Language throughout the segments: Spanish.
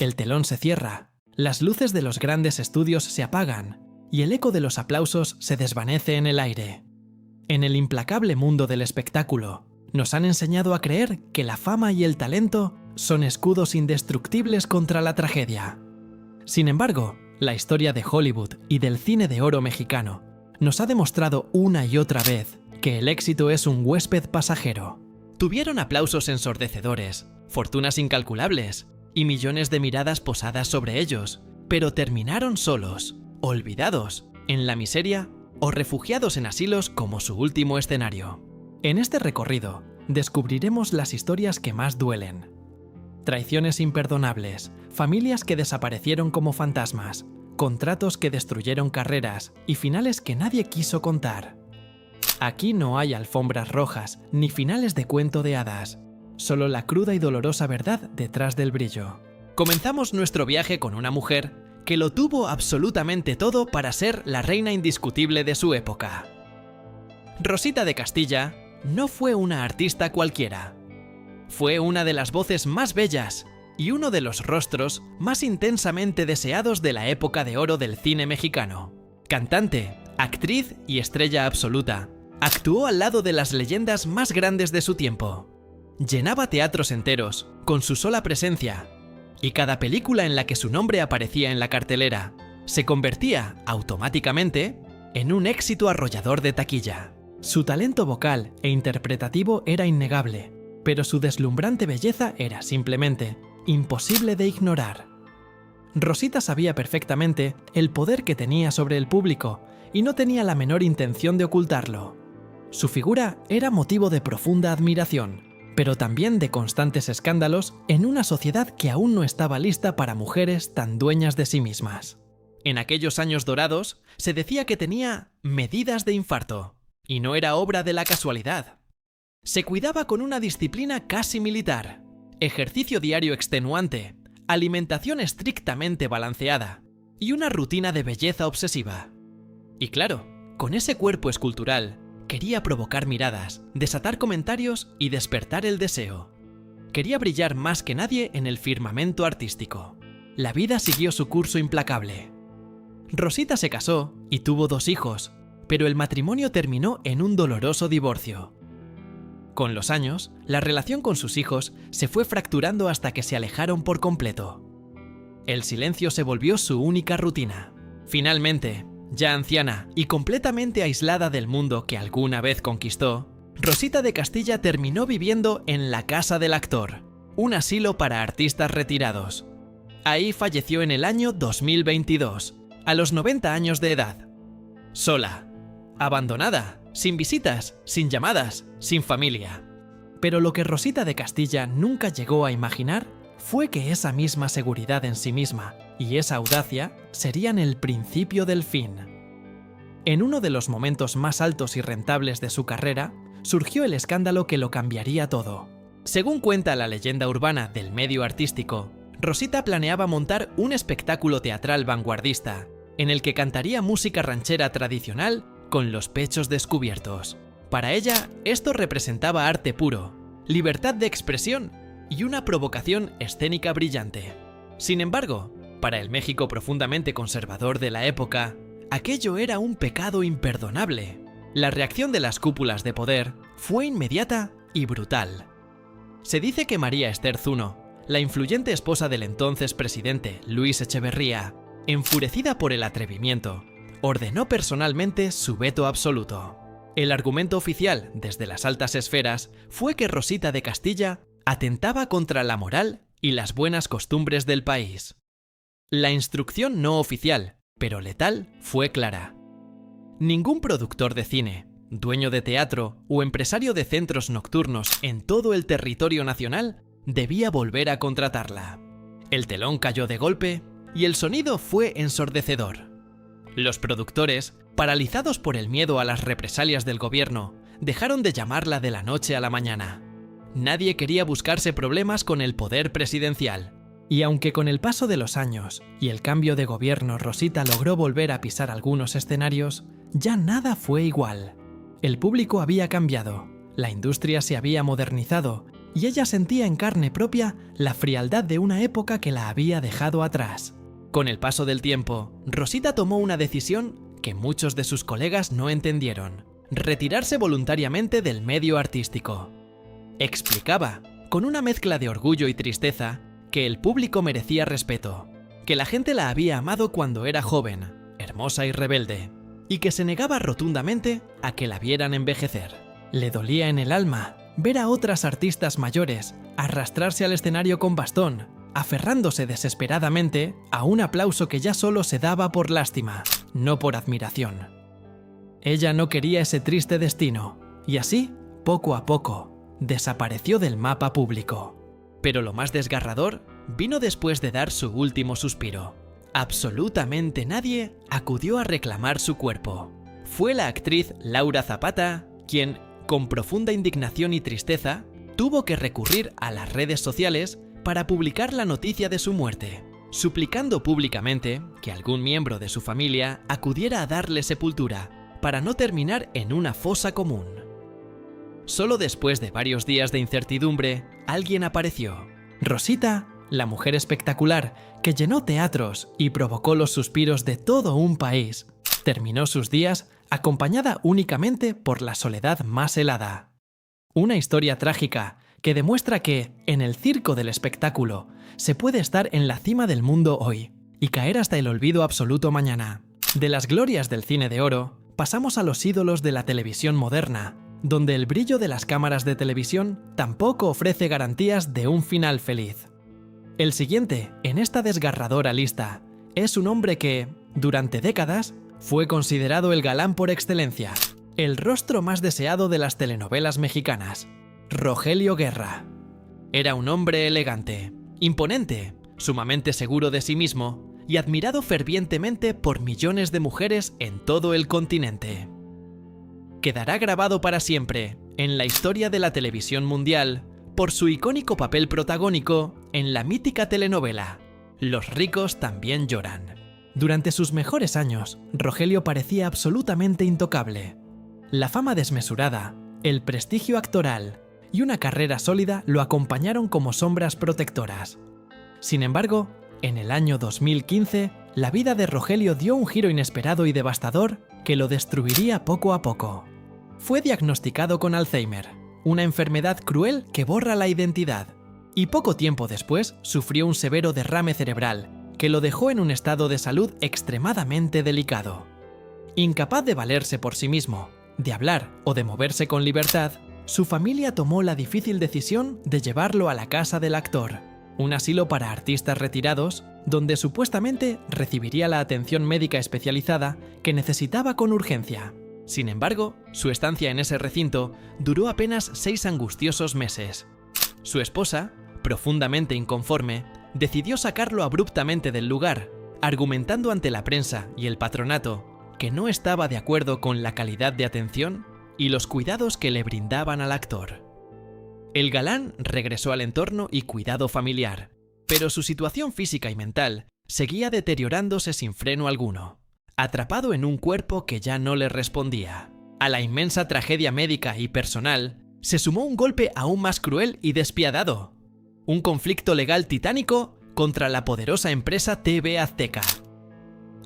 El telón se cierra, las luces de los grandes estudios se apagan y el eco de los aplausos se desvanece en el aire. En el implacable mundo del espectáculo, nos han enseñado a creer que la fama y el talento son escudos indestructibles contra la tragedia. Sin embargo, la historia de Hollywood y del cine de oro mexicano nos ha demostrado una y otra vez que el éxito es un huésped pasajero. Tuvieron aplausos ensordecedores, fortunas incalculables y millones de miradas posadas sobre ellos, pero terminaron solos, olvidados, en la miseria o refugiados en asilos como su último escenario. En este recorrido, descubriremos las historias que más duelen. Traiciones imperdonables, familias que desaparecieron como fantasmas, contratos que destruyeron carreras y finales que nadie quiso contar. Aquí no hay alfombras rojas ni finales de cuento de hadas, solo la cruda y dolorosa verdad detrás del brillo. Comenzamos nuestro viaje con una mujer que lo tuvo absolutamente todo para ser la reina indiscutible de su época. Rosita de Castilla no fue una artista cualquiera. Fue una de las voces más bellas y uno de los rostros más intensamente deseados de la época de oro del cine mexicano. Cantante, actriz y estrella absoluta, actuó al lado de las leyendas más grandes de su tiempo. Llenaba teatros enteros con su sola presencia, y cada película en la que su nombre aparecía en la cartelera se convertía automáticamente en un éxito arrollador de taquilla. Su talento vocal e interpretativo era innegable, pero su deslumbrante belleza era simplemente imposible de ignorar. Rosita sabía perfectamente el poder que tenía sobre el público y no tenía la menor intención de ocultarlo. Su figura era motivo de profunda admiración, pero también de constantes escándalos en una sociedad que aún no estaba lista para mujeres tan dueñas de sí mismas. En aquellos años dorados se decía que tenía medidas de infarto, y no era obra de la casualidad. Se cuidaba con una disciplina casi militar, ejercicio diario extenuante, alimentación estrictamente balanceada y una rutina de belleza obsesiva. Y claro, con ese cuerpo escultural, quería provocar miradas, desatar comentarios y despertar el deseo. Quería brillar más que nadie en el firmamento artístico. La vida siguió su curso implacable. Rosita se casó y tuvo 2 hijos, pero el matrimonio terminó en un doloroso divorcio. Con los años, la relación con sus hijos se fue fracturando hasta que se alejaron por completo. El silencio se volvió su única rutina. Finalmente, ya anciana y completamente aislada del mundo que alguna vez conquistó, Rosita de Castilla terminó viviendo en la Casa del Actor, un asilo para artistas retirados. Ahí falleció en el año 2022, a los 90 años de edad. Sola, abandonada, sin visitas, sin llamadas, sin familia. Pero lo que Rosita de Castilla nunca llegó a imaginar fue que esa misma seguridad en sí misma y esa audacia serían el principio del fin. En uno de los momentos más altos y rentables de su carrera, surgió el escándalo que lo cambiaría todo. Según cuenta la leyenda urbana del medio artístico, Rosita planeaba montar un espectáculo teatral vanguardista, en el que cantaría música ranchera tradicional con los pechos descubiertos. Para ella, esto representaba arte puro, libertad de expresión y una provocación escénica brillante. Sin embargo, para el México profundamente conservador de la época, aquello era un pecado imperdonable. La reacción de las cúpulas de poder fue inmediata y brutal. Se dice que María Esther Zuno, la influyente esposa del entonces presidente Luis Echeverría, enfurecida por el atrevimiento, ordenó personalmente su veto absoluto. El argumento oficial desde las altas esferas fue que Rosita de Castilla atentaba contra la moral y las buenas costumbres del país. La instrucción no oficial, pero letal, fue clara. Ningún productor de cine, dueño de teatro o empresario de centros nocturnos en todo el territorio nacional debía volver a contratarla. El telón cayó de golpe y el sonido fue ensordecedor. Los productores, paralizados por el miedo a las represalias del gobierno, dejaron de llamarla de la noche a la mañana. Nadie quería buscarse problemas con el poder presidencial. Y aunque con el paso de los años y el cambio de gobierno Rosita logró volver a pisar algunos escenarios, ya nada fue igual. El público había cambiado, la industria se había modernizado y ella sentía en carne propia la frialdad de una época que la había dejado atrás. Con el paso del tiempo, Rosita tomó una decisión que muchos de sus colegas no entendieron: retirarse voluntariamente del medio artístico. Explicaba, con una mezcla de orgullo y tristeza, que el público merecía respeto, que la gente la había amado cuando era joven, hermosa y rebelde, y que se negaba rotundamente a que la vieran envejecer. Le dolía en el alma ver a otras artistas mayores arrastrarse al escenario con bastón, aferrándose desesperadamente a un aplauso que ya solo se daba por lástima, no por admiración. Ella no quería ese triste destino, y así, poco a poco, desapareció del mapa público. Pero lo más desgarrador vino después de dar su último suspiro. Absolutamente nadie acudió a reclamar su cuerpo. Fue la actriz Laura Zapata quien, con profunda indignación y tristeza, tuvo que recurrir a las redes sociales para publicar la noticia de su muerte, suplicando públicamente que algún miembro de su familia acudiera a darle sepultura, para no terminar en una fosa común. Solo después de varios días de incertidumbre, alguien apareció. Rosita, la mujer espectacular que llenó teatros y provocó los suspiros de todo un país, terminó sus días acompañada únicamente por la soledad más helada. Una historia trágica que demuestra que, en el circo del espectáculo, se puede estar en la cima del mundo hoy y caer hasta el olvido absoluto mañana. De las glorias del cine de oro, pasamos a los ídolos de la televisión moderna, donde el brillo de las cámaras de televisión tampoco ofrece garantías de un final feliz. El siguiente, en esta desgarradora lista, es un hombre que, durante décadas, fue considerado el galán por excelencia, el rostro más deseado de las telenovelas mexicanas, Rogelio Guerra. Era un hombre elegante, imponente, sumamente seguro de sí mismo y admirado fervientemente por millones de mujeres en todo el continente. Quedará grabado para siempre en la historia de la televisión mundial por su icónico papel protagónico en la mítica telenovela Los ricos también lloran. Durante sus mejores años, Rogelio parecía absolutamente intocable. La fama desmesurada, el prestigio actoral y una carrera sólida lo acompañaron como sombras protectoras. Sin embargo, en el año 2015, la vida de Rogelio dio un giro inesperado y devastador que lo destruiría poco a poco. Fue diagnosticado con Alzheimer, una enfermedad cruel que borra la identidad, y poco tiempo después sufrió un severo derrame cerebral que lo dejó en un estado de salud extremadamente delicado. Incapaz de valerse por sí mismo, de hablar o de moverse con libertad, su familia tomó la difícil decisión de llevarlo a la casa del actor, un asilo para artistas retirados, donde supuestamente recibiría la atención médica especializada que necesitaba con urgencia. Sin embargo, su estancia en ese recinto duró apenas 6 angustiosos meses. Su esposa, profundamente inconforme, decidió sacarlo abruptamente del lugar, argumentando ante la prensa y el patronato que no estaba de acuerdo con la calidad de atención y los cuidados que le brindaban al actor. El galán regresó al entorno y cuidado familiar, pero su situación física y mental seguía deteriorándose sin freno alguno, atrapado en un cuerpo que ya no le respondía. A la inmensa tragedia médica y personal se sumó un golpe aún más cruel y despiadado: un conflicto legal titánico contra la poderosa empresa TV Azteca.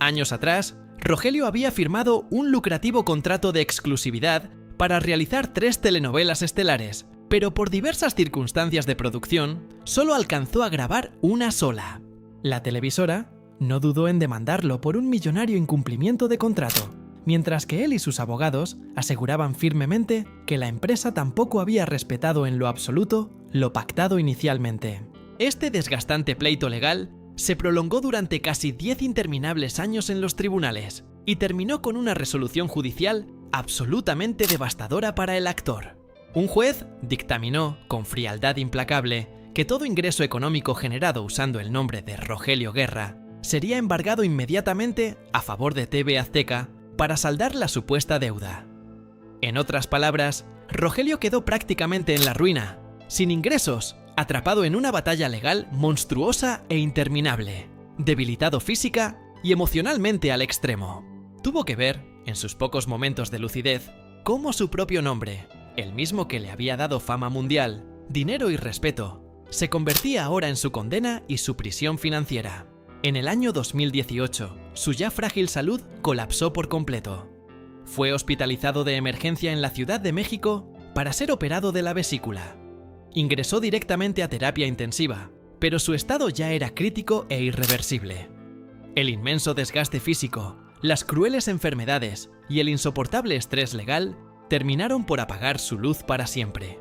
Años atrás, Rogelio había firmado un lucrativo contrato de exclusividad para realizar 3 telenovelas estelares, pero por diversas circunstancias de producción, solo alcanzó a grabar una sola. La televisora no dudó en demandarlo por un millonario incumplimiento de contrato, mientras que él y sus abogados aseguraban firmemente que la empresa tampoco había respetado en lo absoluto lo pactado inicialmente. Este desgastante pleito legal se prolongó durante casi 10 interminables años en los tribunales y terminó con una resolución judicial absolutamente devastadora para el actor. Un juez dictaminó, con frialdad implacable, que todo ingreso económico generado usando el nombre de Rogelio Guerra sería embargado inmediatamente a favor de TV Azteca para saldar la supuesta deuda. En otras palabras, Rogelio quedó prácticamente en la ruina, sin ingresos, atrapado en una batalla legal monstruosa e interminable, debilitado física y emocionalmente al extremo. Tuvo que ver, en sus pocos momentos de lucidez, cómo su propio nombre, el mismo que le había dado fama mundial, dinero y respeto, se convertía ahora en su condena y su prisión financiera. En el año 2018, su ya frágil salud colapsó por completo. Fue hospitalizado de emergencia en la Ciudad de México para ser operado de la vesícula. Ingresó directamente a terapia intensiva, pero su estado ya era crítico e irreversible. El inmenso desgaste físico, las crueles enfermedades y el insoportable estrés legal terminaron por apagar su luz para siempre.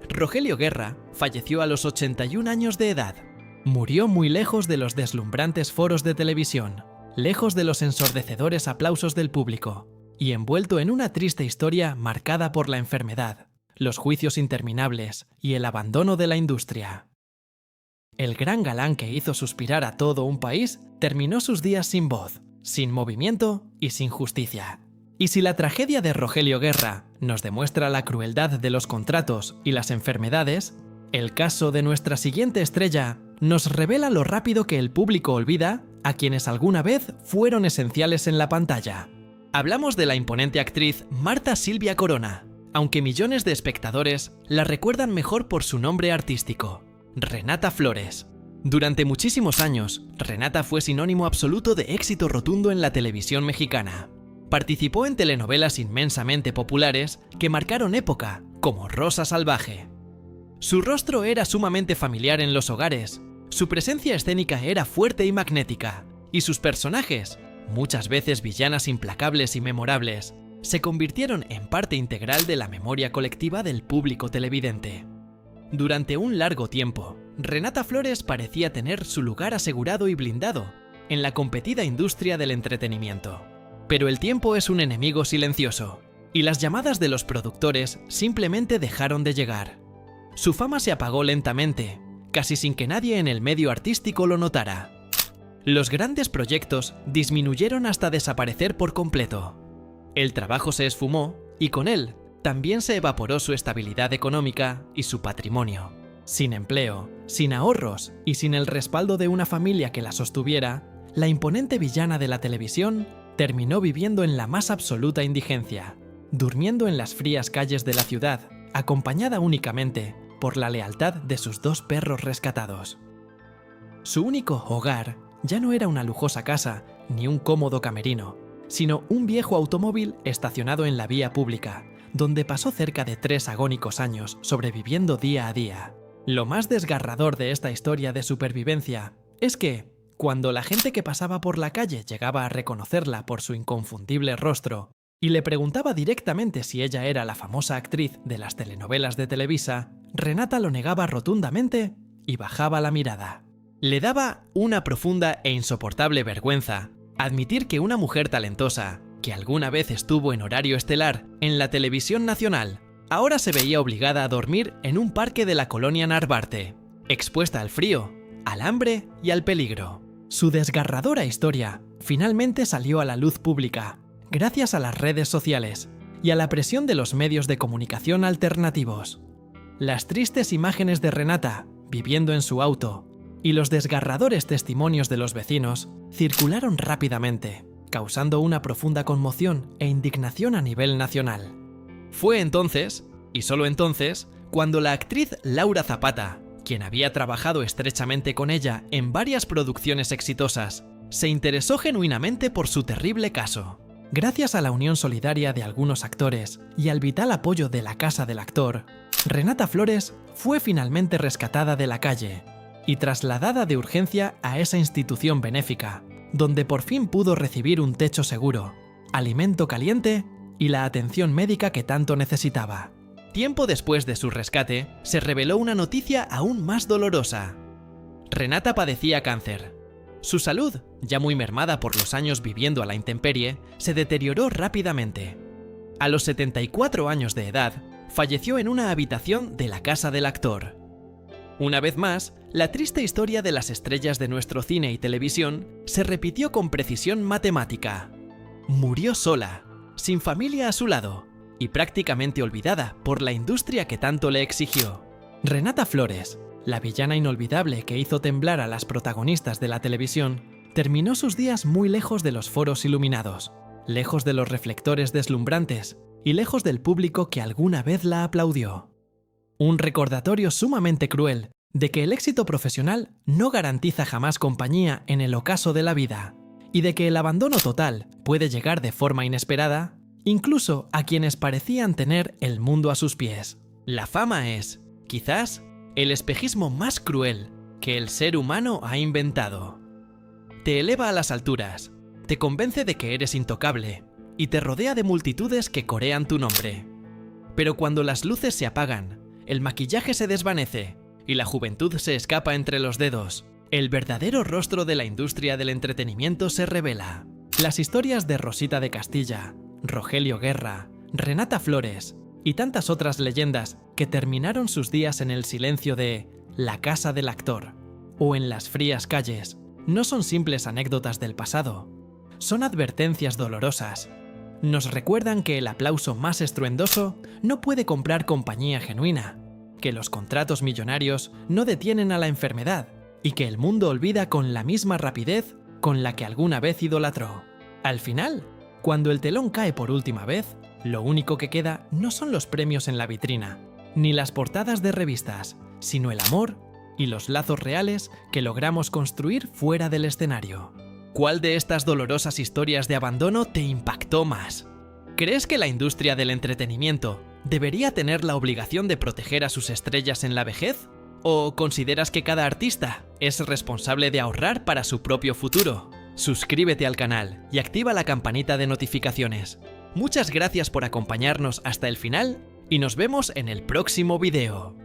Rogelio Guerra falleció a los 81 años de edad. Murió muy lejos de los deslumbrantes foros de televisión, lejos de los ensordecedores aplausos del público, y envuelto en una triste historia marcada por la enfermedad, los juicios interminables y el abandono de la industria. El gran galán que hizo suspirar a todo un país terminó sus días sin voz, sin movimiento y sin justicia. Y si la tragedia de Rogelio Guerra nos demuestra la crueldad de los contratos y las enfermedades, el caso de nuestra siguiente estrella nos revela lo rápido que el público olvida a quienes alguna vez fueron esenciales en la pantalla. Hablamos de la imponente actriz Marta Silvia Corona, aunque millones de espectadores la recuerdan mejor por su nombre artístico, Renata Flores. Durante muchísimos años, Renata fue sinónimo absoluto de éxito rotundo en la televisión mexicana. Participó en telenovelas inmensamente populares que marcaron época, como Rosa Salvaje. Su rostro era sumamente familiar en los hogares, su presencia escénica era fuerte y magnética, y sus personajes, muchas veces villanas implacables y memorables, se convirtieron en parte integral de la memoria colectiva del público televidente. Durante un largo tiempo, Renata Flores parecía tener su lugar asegurado y blindado en la competida industria del entretenimiento. Pero el tiempo es un enemigo silencioso, y las llamadas de los productores simplemente dejaron de llegar. Su fama se apagó lentamente, casi sin que nadie en el medio artístico lo notara. Los grandes proyectos disminuyeron hasta desaparecer por completo. El trabajo se esfumó y con él también se evaporó su estabilidad económica y su patrimonio. Sin empleo, sin ahorros y sin el respaldo de una familia que la sostuviera, la imponente villana de la televisión terminó viviendo en la más absoluta indigencia, durmiendo en las frías calles de la ciudad, acompañada únicamente por la lealtad de sus 2 perros rescatados. Su único hogar ya no era una lujosa casa ni un cómodo camerino, sino un viejo automóvil estacionado en la vía pública, donde pasó cerca de 3 agónicos años sobreviviendo día a día. Lo más desgarrador de esta historia de supervivencia es que, cuando la gente que pasaba por la calle llegaba a reconocerla por su inconfundible rostro y le preguntaba directamente si ella era la famosa actriz de las telenovelas de Televisa, Renata lo negaba rotundamente y bajaba la mirada. Le daba una profunda e insoportable vergüenza admitir que una mujer talentosa, que alguna vez estuvo en horario estelar en la televisión nacional, ahora se veía obligada a dormir en un parque de la colonia Narvarte, expuesta al frío, al hambre y al peligro. Su desgarradora historia finalmente salió a la luz pública, gracias a las redes sociales y a la presión de los medios de comunicación alternativos. Las tristes imágenes de Renata, viviendo en su auto, y los desgarradores testimonios de los vecinos circularon rápidamente, causando una profunda conmoción e indignación a nivel nacional. Fue entonces, y solo entonces, cuando la actriz Laura Zapata, quien había trabajado estrechamente con ella en varias producciones exitosas, se interesó genuinamente por su terrible caso. Gracias a la unión solidaria de algunos actores y al vital apoyo de la casa del actor, Renata Flores fue finalmente rescatada de la calle y trasladada de urgencia a esa institución benéfica, donde por fin pudo recibir un techo seguro, alimento caliente y la atención médica que tanto necesitaba. Tiempo después de su rescate, se reveló una noticia aún más dolorosa. Renata padecía cáncer. Su salud, ya muy mermada por los años viviendo a la intemperie, se deterioró rápidamente. A los 74 años de edad, falleció en una habitación de la casa del actor. Una vez más, la triste historia de las estrellas de nuestro cine y televisión se repitió con precisión matemática. Murió sola, sin familia a su lado, y prácticamente olvidada por la industria que tanto le exigió. Renata Flores, la villana inolvidable que hizo temblar a las protagonistas de la televisión, terminó sus días muy lejos de los foros iluminados, lejos de los reflectores deslumbrantes y lejos del público que alguna vez la aplaudió. Un recordatorio sumamente cruel de que el éxito profesional no garantiza jamás compañía en el ocaso de la vida, y de que el abandono total puede llegar de forma inesperada, incluso a quienes parecían tener el mundo a sus pies. La fama es, quizás, el espejismo más cruel que el ser humano ha inventado. Te eleva a las alturas, te convence de que eres intocable y te rodea de multitudes que corean tu nombre. Pero cuando las luces se apagan, el maquillaje se desvanece y la juventud se escapa entre los dedos, el verdadero rostro de la industria del entretenimiento se revela. Las historias de Rosita de Castilla, Rogelio Guerra, Renata Flores y tantas otras leyendas que terminaron sus días en el silencio de la casa del actor o en las frías calles no son simples anécdotas del pasado, son advertencias dolorosas. Nos recuerdan que el aplauso más estruendoso no puede comprar compañía genuina, que los contratos millonarios no detienen a la enfermedad y que el mundo olvida con la misma rapidez con la que alguna vez idolatró. Al final, cuando el telón cae por última vez, lo único que queda no son los premios en la vitrina, ni las portadas de revistas, sino el amor y los lazos reales que logramos construir fuera del escenario. ¿Cuál de estas dolorosas historias de abandono te impactó más? ¿Crees que la industria del entretenimiento debería tener la obligación de proteger a sus estrellas en la vejez? ¿O consideras que cada artista es responsable de ahorrar para su propio futuro? Suscríbete al canal y activa la campanita de notificaciones. Muchas gracias por acompañarnos hasta el final y nos vemos en el próximo video.